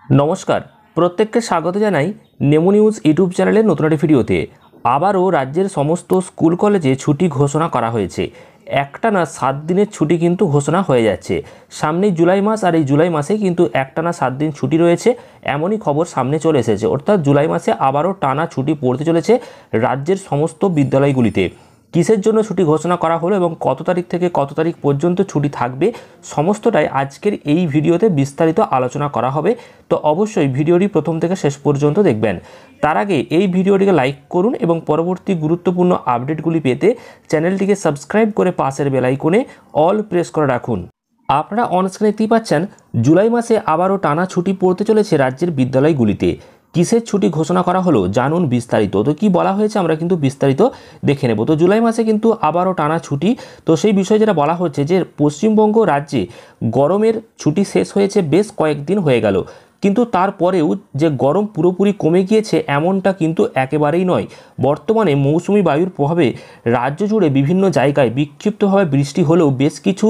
नमस्कार प्रत्येकকে स्वागत জানাই নেমো নিউজ ইউটিউব চ্যানেলের নতুন একটি ভিডিওতে। আবারও রাজ্যের সমস্ত স্কুল কলেজে ছুটি ঘোষণা করা হয়েছে। একটানা 7 দিনের ছুটি কিন্তু ঘোষণা হয়ে যাচ্ছে। সামনেই জুলাই মাস আর এই জুলাই মাসে কিন্তু একটানা 7 দিন ছুটি রয়েছে এমনই খবর সামনে চলে এসেছে। অর্থাৎ জুলাই মাসে আবারও টানা ছুটি পড়তে চলেছে রাজ্যের সমস্ত বিদ্যালয়গুলিতে। কিসের জন্য ছুটি ঘোষণা করা হলো এবং কত তারিখ থেকে কত তারিখ পর্যন্ত ছুটি থাকবে সমস্তটাই আজকের এই ভিডিওতে বিস্তারিত আলোচনা করা হবে। তো অবশ্যই ভিডিওটি প্রথম থেকে শেষ পর্যন্ত দেখবেন। তার আগে এই ভিডিওটিকে লাইক করুন এবং পরবর্তী গুরুত্বপূর্ণ আপডেটগুলি পেতে চ্যানেলটিকে সাবস্ক্রাইব করে পাশের বেল আইকনে অল প্রেস করে রাখুন। আপনারা অনস্ক্রিনে দেখতেই পাচ্ছেন জুলাই মাসে আবারও টানা ছুটি পড়তে চলেছে রাজ্যের বিদ্যালয়গুলিতে। কিসের ছুটি ঘোষণা করা হলো জানুন বিস্তারিত। তো কি বলা হয়েছে আমরা কিন্তু বিস্তারিত দেখে নেব। তো জুলাই মাসে কিন্তু আবারও টানা ছুটি। তো সেই বিষয়ে যেটা বলা হচ্ছে যে পশ্চিমবঙ্গ রাজ্যে গরমের ছুটি শেষ হয়েছে বেশ কয়েকদিন হয়ে গেল, কিন্তু তারপরেও যে গরম পুরোপুরি কমে গিয়েছে এমনটা কিন্তু একেবারেই নয়। বর্তমানে মৌসুমি বায়ুর প্রভাবে রাজ্য জুড়ে বিভিন্ন জায়গায় বিক্ষিপ্তভাবে বৃষ্টি হলেও বেশ কিছু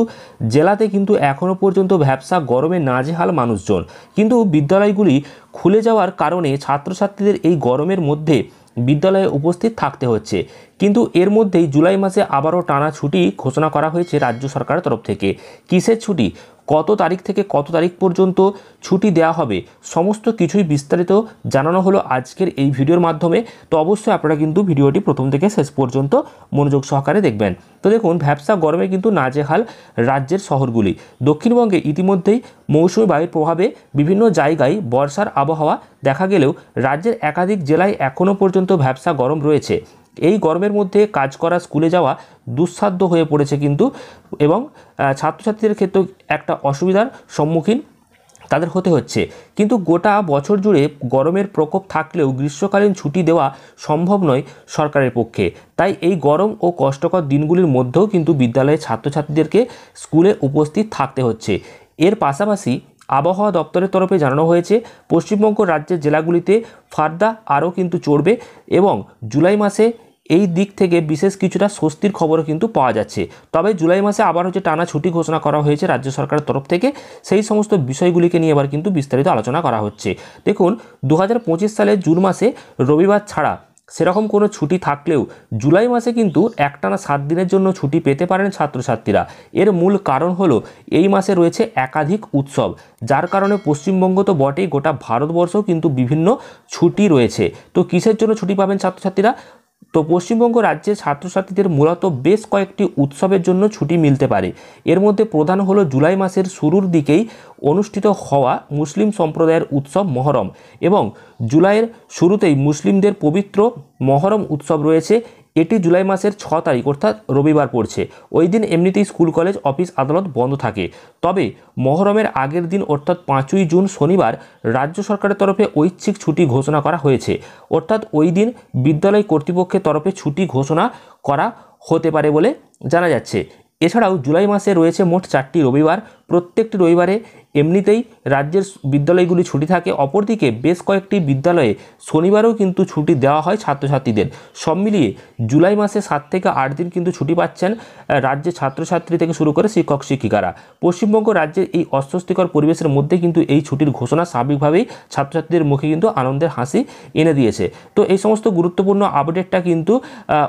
জেলাতে কিন্তু এখনও পর্যন্ত ভ্যাপসা গরমে নাজেহাল মানুষজন। কিন্তু বিদ্যালয়গুলি খুলে যাওয়ার কারণে ছাত্রছাত্রীদের এই গরমের মধ্যে বিদ্যালয়ে উপস্থিত থাকতে হচ্ছে। কিন্তু এর মধ্যেই জুলাই মাসে আবারও টানা ছুটি ঘোষণা করা হয়েছে রাজ্য সরকারের তরফ থেকে। কিসের ছুটি, কত তারিখ থেকে কত তারিখ পর্যন্ত ছুটি দেওয়া হবে সমস্ত কিছুই বিস্তারিত জানানো হলো আজকের এই ভিডিওর মাধ্যমে। তো অবশ্যই আপনারা কিন্তু ভিডিওটি প্রথম থেকে শেষ পর্যন্ত মনোযোগ সহকারে দেখবেন। তো দেখুন, ভ্যাপসা গরমে কিন্তু নাজেহাল রাজ্যের শহরগুলি। দক্ষিণবঙ্গে ইতিমধ্যেই মৌসুমি বায়ুর প্রভাবে বিভিন্ন জায়গায় বর্ষার আবহাওয়া দেখা গেলেও রাজ্যের একাধিক জেলায় এখনও পর্যন্ত ভ্যাপসা গরম রয়েছে। এই গরমের মধ্যে কাজ করা, স্কুলে যাওয়া দুঃসাধ্য হয়ে পড়েছে কিন্তু, এবং ছাত্রছাত্রীদের ক্ষেত্রেও একটা অসুবিধার সম্মুখীন তাদের হতে হচ্ছে। কিন্তু গোটা বছর জুড়ে গরমের প্রকোপ থাকলেও গ্রীষ্মকালীন ছুটি দেওয়া সম্ভব নয় সরকারের পক্ষে। তাই এই গরম ও কষ্টকর দিনগুলির মধ্যেও কিন্তু বিদ্যালয়ের ছাত্রছাত্রীদেরকে স্কুলে উপস্থিত থাকতে হচ্ছে। এর পাশাপাশি আবহাওয়া দপ্তরের তরফে জানানো হয়েছে পশ্চিমবঙ্গ রাজ্যের জেলাগুলিতে ফার্দা আরও কিন্তু চড়বে এবং জুলাই মাসে এই দিক থেকে বিশেষ কিছুটা স্বস্তির খবরও কিন্তু পাওয়া যাচ্ছে। তবে জুলাই মাসে আবার হচ্ছে টানা ছুটি ঘোষণা করা হয়েছে রাজ্য সরকারের তরফ থেকে। সেই সমস্ত বিষয়গুলিকে নিয়ে এবার কিন্তু বিস্তারিত আলোচনা করা হচ্ছে। দেখুন, 2025 সালের জুন মাসে রবিবার ছাড়া সেরকম কোনো ছুটি থাকলেও জুলাই মাসে কিন্তু একটানা 7 দিনের জন্য ছুটি পেতে পারেন ছাত্রছাত্রীরা। এর মূল কারণ হলো এই মাসে রয়েছে একাধিক উৎসব, যার কারণে পশ্চিমবঙ্গ তো বটেই, গোটা ভারতবর্ষও কিন্তু বিভিন্ন ছুটি রয়েছে। তো কিসের জন্য ছুটি পাবেন ছাত্রছাত্রীরা? তো পশ্চিমবঙ্গ রাজ্যের ছাত্রছাত্রীদের মূলত বেশ কয়েকটি উৎসবের জন্য ছুটি মিলতে পারে। এর মধ্যে প্রধান হলো জুলাই মাসের শুরুর দিকেই অনুষ্ঠিত হওয়া মুসলিম সম্প্রদায়ের উৎসব মহরম, এবং জুলাইয়ের শুরুতেই মুসলিমদের পবিত্র মহরম উৎসব রয়েছে। এটি জুলাই মাসের 6 তারিখ অর্থাৎ রবিবার পড়ছে। ওই দিন এমনিতেই স্কুল কলেজ অফিস আদালত বন্ধ থাকে। তবে মহরমের আগের দিন অর্থাৎ 5ই জুন শনিবার রাজ্য সরকারের তরফে ঐচ্ছিক ছুটি ঘোষণা করা হয়েছে। অর্থাৎ ওই দিন বিদ্যালয় কর্তৃপক্ষের তরফে ছুটি ঘোষণা করা হতে পারে বলে জানা যাচ্ছে। এছাড়াও জুলাই মাসে রয়েছে মোট 4টি রবিবার। প্রত্যেকটি রবিবারে এমনিতেই রাজ্যের বিদ্যালয়গুলি ছুটি থাকে। অপরদিকে বেশ কয়েকটি বিদ্যালয়ে শনিবারেও কিন্তু ছুটি দেওয়া হয় ছাত্রছাত্রীদের। সব মিলিয়ে জুলাই মাসে 7 থেকে 8 দিন কিন্তু ছুটি পাচ্ছেন রাজ্যের ছাত্রছাত্রী থেকে শুরু করে শিক্ষক শিক্ষিকারা। পশ্চিমবঙ্গ রাজ্যের এই অস্বস্তিকর পরিবেশের মধ্যে কিন্তু এই ছুটির ঘোষণা স্বাভাবিকভাবেই ছাত্রছাত্রীদের মুখে কিন্তু আনন্দের হাসি এনে দিয়েছে। তো এই সমস্ত গুরুত্বপূর্ণ আপডেটটা কিন্তু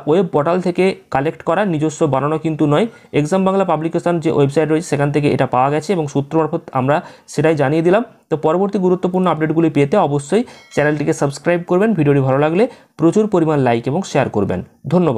ওয়েব পোর্টাল থেকে কালেক্ট করা, নিজস্ব বানানো কিন্তু নয়। এক্সাম বাংলা পাবলিকেশন যে ওয়েবসাইট রয়েছে সেখান থেকে এটা পাওয়া গেছে এবং সূত্র মারফত আমরা সেটাই জানিয়ে দিলাম। তো পরবর্তী গুরুত্বপূর্ণ আপডেটগুলি পেতে অবশ্যই চ্যানেলটিকে সাবস্ক্রাইব করবেন। ভিডিওটি ভালো লাগলে প্রচুর পরিমাণ লাইক এবং শেয়ার করবেন। ধন্যবাদ।